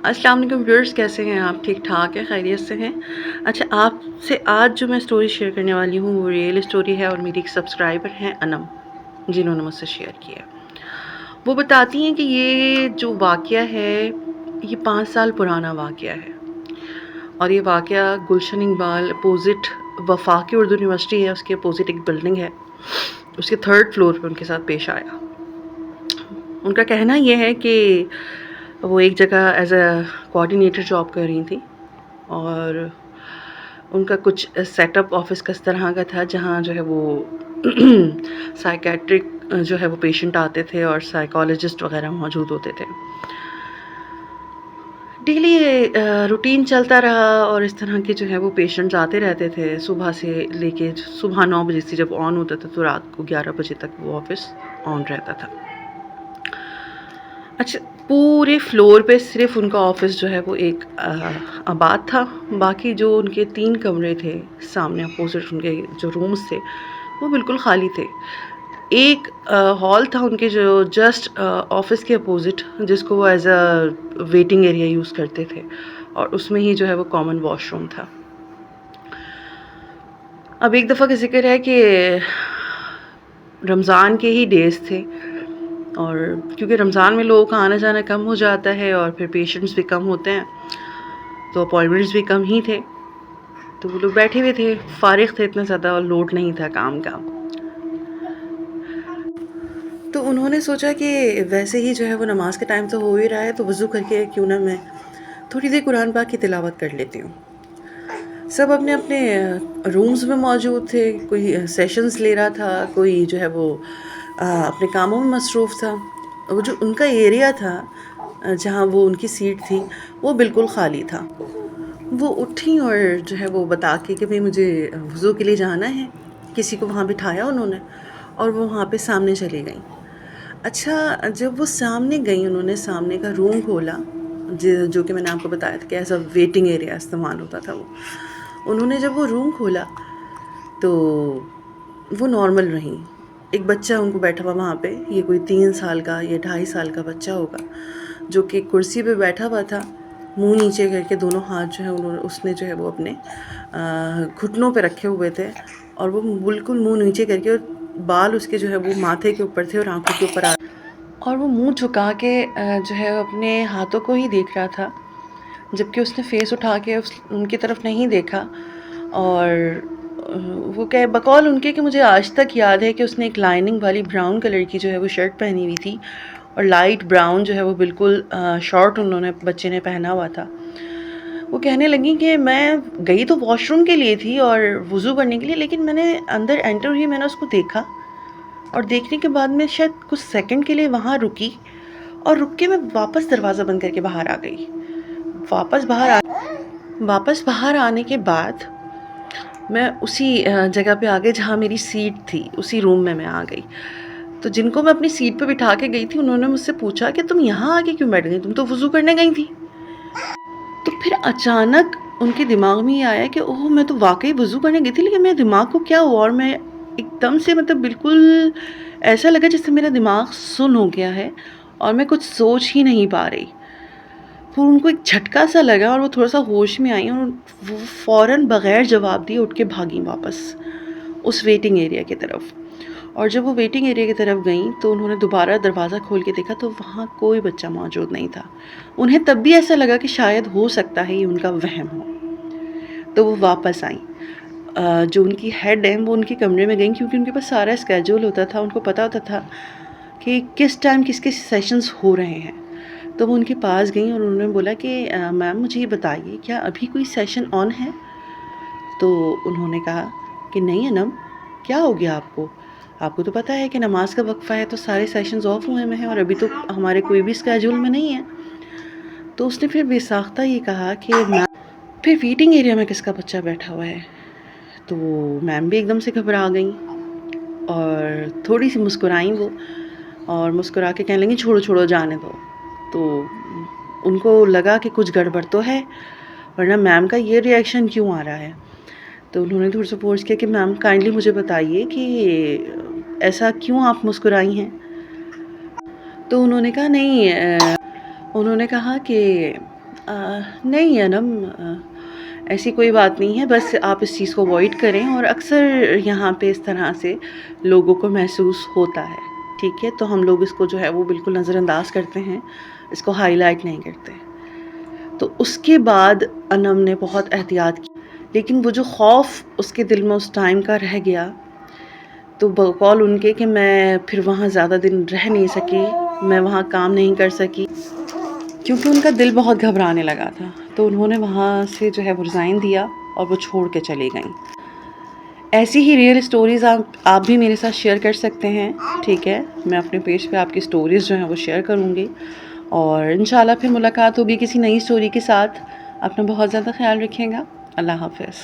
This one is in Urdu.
السلام علیکم ویورز، کیسے ہیں آپ؟ ٹھیک ٹھاک ہے، خیریت سے ہیں؟ اچھا، آپ سے آج جو میں سٹوری شیئر کرنے والی ہوں وہ ریئل سٹوری ہے، اور میری ایک سبسکرائبر ہیں انم، جنہوں نے مجھ سے شیئر کیا ہے۔ وہ بتاتی ہیں کہ یہ جو واقعہ ہے یہ 5 سال پرانا واقعہ ہے، اور یہ واقعہ گلشن اقبال اپوزٹ وفاقی اردو یونیورسٹی ہے، اس کے اپوزٹ ایک بلڈنگ ہے، اس کے 3rd فلور پہ ان کے ساتھ پیش آیا۔ ان کا کہنا یہ ہے کہ وہ ایک جگہ ایز اے کوآرڈینیٹر جاب کر رہی تھیں، اور ان کا کچھ سیٹ اپ آفس کا اس طرح کا تھا جہاں جو ہے وہ سائیکیٹرک جو ہے وہ پیشنٹ آتے تھے اور سائیکالوجسٹ وغیرہ موجود ہوتے تھے۔ ڈیلی روٹین چلتا رہا، اور اس طرح کے جو ہے وہ پیشنٹس آتے رہتے تھے صبح سے لے کے صبح 9 بجے سے جب آن ہوتا تھا تو رات کو 11 بجے تک وہ آفس آن رہتا تھا۔ اچھا، پورے فلور پہ صرف ان کا آفس جو ہے وہ ایک آباد تھا، باقی جو ان کے 3 کمرے تھے سامنے اپوزٹ ان کے جو رومز تھے وہ بالکل خالی تھے۔ ایک ہال تھا ان کے جو جسٹ آفس کے اپوزٹ، جس کو وہ as a waiting area use کرتے تھے، اور اس میں ہی جو ہے وہ کامن واش روم تھا۔ اب ایک دفعہ کا ذکر ہے کہ رمضان کے ہی ڈیز تھے، اور کیونکہ رمضان میں لوگوں کا آنا جانا کم ہو جاتا ہے اور پھر پیشنٹس بھی کم ہوتے ہیں، تو اپوائنٹمنٹس بھی کم ہی تھے، تو وہ لوگ بیٹھے ہوئے تھے، فارغ تھے، اتنا زیادہ لوڈ نہیں تھا کام کا۔ تو انہوں نے سوچا کہ ویسے ہی جو ہے وہ نماز کا ٹائم تو ہو ہی رہا ہے، تو وضو کر کے کیوں نہ میں تھوڑی دیر قرآن پاک کی تلاوت کر لیتی ہوں۔ سب اپنے اپنے رومز میں موجود تھے، کوئی سیشنز لے رہا تھا، کوئی جو ہے وہ اپنے کاموں میں مصروف تھا۔ وہ جو ان کا ایریا تھا جہاں وہ ان کی سیٹ تھی وہ بالکل خالی تھا۔ وہ اٹھیں اور جو ہے وہ بتا کے کہ بھئی مجھے وضو کے لیے جانا ہے، کسی کو وہاں بٹھایا انہوں نے، اور وہ وہاں پہ سامنے چلی گئیں۔ اچھا، جب وہ سامنے گئیں، انہوں نے سامنے کا روم کھولا، جو کہ میں نے آپ کو بتایا تھا کہ ایسا ویٹنگ ایریا استعمال ہوتا تھا وہ۔ انہوں نے جب وہ روم کھولا تو وہ نارمل رہیں۔ ایک بچہ ان کو بیٹھا ہوا وہاں پہ، یہ کوئی 3 سال کا یا 2.5 سال کا بچہ ہوگا، جو کہ کرسی پہ بیٹھا ہوا تھا، منہ نیچے کر کے، دونوں ہاتھ جو ہے اس نے جو ہے وہ اپنے گھٹنوں پہ رکھے ہوئے تھے، اور وہ بالکل منہ نیچے کر کے، اور بال اس کے جو ہے وہ ماتھے کے اوپر تھے اور آنکھوں کے اوپر اور وہ منہ جھکا کے جو ہے اپنے ہاتھوں کو ہی دیکھ رہا تھا، جبکہ اس نے فیس اٹھا کے ان کی طرف نہیں دیکھا۔ اور وہ کہ بقول ان کے کہ مجھے آج تک یاد ہے کہ اس نے ایک لائننگ والی براؤن کلر کی جو ہے وہ شرٹ پہنی ہوئی تھی، اور لائٹ براؤن جو ہے وہ بالکل شارٹ انہوں نے بچے نے پہنا ہوا تھا۔ وہ کہنے لگیں کہ میں گئی تو واش روم کے لیے تھی اور وضو کرنے کے لیے، لیکن میں نے اندر انٹر ہوئی، میں نے اس کو دیکھا، اور دیکھنے کے بعد میں شاید کچھ سیکنڈ کے لیے وہاں رکی، اور رک کے میں واپس دروازہ بند کر کے باہر آ گئی۔ واپس باہر آنے کے بعد میں اسی جگہ پہ آ گئی جہاں میری سیٹ تھی، اسی روم میں آ گئی۔ تو جن کو میں اپنی سیٹ پہ بٹھا کے گئی تھی انہوں نے مجھ سے پوچھا کہ تم یہاں آ کے کیوں بیٹھ گئی، تم تو وضو کرنے گئی تھی۔ تو پھر اچانک ان کے دماغ میں یہ آیا کہ اوہ، میں تو واقعی وضو کرنے گئی تھی، لیکن میرے دماغ کو کیا ہوا، اور میں ایک دم سے بالکل ایسا لگا جس سے میرا دماغ سن ہو گیا ہے اور میں کچھ سوچ ہی نہیں پا رہی۔ پھر ان کو ایک جھٹکا سا لگا اور وہ تھوڑا سا ہوش میں آئی، اور وہ فوراً بغیر جواب دیے اٹھ کے بھاگیں واپس اس ویٹنگ ایریا کی طرف۔ اور جب وہ ویٹنگ ایریا کی طرف گئیں تو انہوں نے دوبارہ دروازہ کھول کے دیکھا تو وہاں کوئی بچہ موجود نہیں تھا۔ انہیں تب بھی ایسا لگا کہ شاید ہو سکتا ہے یہ ان کا وہم ہو، تو وہ واپس آئیں۔ جو ان کی ہیڈ ہیں وہ ان کے کمرے میں گئیں، کیونکہ ان کے پاس سارا اسکیجول ہوتا تھا، ان کو پتہ ہوتا تھا کہ کس ٹائم کس کے سیشنز ہو رہے ہیں۔ تو وہ ان کے پاس گئیں اور انہوں نے بولا کہ میم مجھے یہ بتائیے کیا ابھی کوئی سیشن آن ہے؟ تو انہوں نے کہا کہ نہیں انم، کیا ہو گیا آپ کو تو پتہ ہے کہ نماز کا وقفہ ہے تو سارے سیشنز آف ہوئے میں ہیں، اور ابھی تو ہمارے کوئی بھی اسکیجول میں نہیں ہے۔ تو اس نے پھر بے ساختہ یہ کہا کہ میم، پھر ویٹنگ ایریا میں کس کا بچہ بیٹھا ہوا ہے؟ تو میم بھی ایک دم سے گھبرا گئیں اور تھوڑی سی مسکرائیں وہ، اور مسکرا کے کہنے لگیں چھوڑو جانے دو۔ تو ان کو لگا کہ کچھ گڑبڑ تو ہے، ورنہ میم کا یہ ری ایکشن کیوں آ رہا ہے۔ تو انہوں نے تھوڑا سا فورس کیا کہ میم کائنڈلی مجھے بتائیے کہ ایسا کیوں آپ مسکرائی ہیں؟ تو انہوں نے کہا نہیں، انہوں نے کہا کہ نہیں انم، ایسی کوئی بات نہیں ہے، بس آپ اس چیز کو اوائڈ کریں، اور اکثر یہاں پہ اس طرح سے لوگوں کو محسوس ہوتا ہے، ٹھیک ہے؟ تو ہم لوگ اس کو جو ہے وہ بالکل نظر انداز کرتے ہیں، اس کو ہائی لائٹ نہیں کرتے۔ تو اس کے بعد انم نے بہت احتیاط کی، لیکن وہ جو خوف اس کے دل میں اس ٹائم کا رہ گیا، تو بقول ان کے کہ میں پھر وہاں زیادہ دن رہ نہیں سکی، میں وہاں کام نہیں کر سکی، کیونکہ ان کا دل بہت گھبرانے لگا تھا، تو انہوں نے وہاں سے جو ہے وہ ریزائن دیا اور وہ چھوڑ کے چلی گئیں۔ ایسی ہی ریئل اسٹوریز آپ بھی میرے ساتھ شیئر کر سکتے ہیں، ٹھیک ہے؟ میں اپنے پیج پہ آپ کی اسٹوریز جو ہیں وہ شیئر کروں گی، اور انشاءاللہ پھر ملاقات ہوگی کسی نئی اسٹوری کے ساتھ۔ اپنا بہت زیادہ خیال رکھیے گا۔ اللہ حافظ۔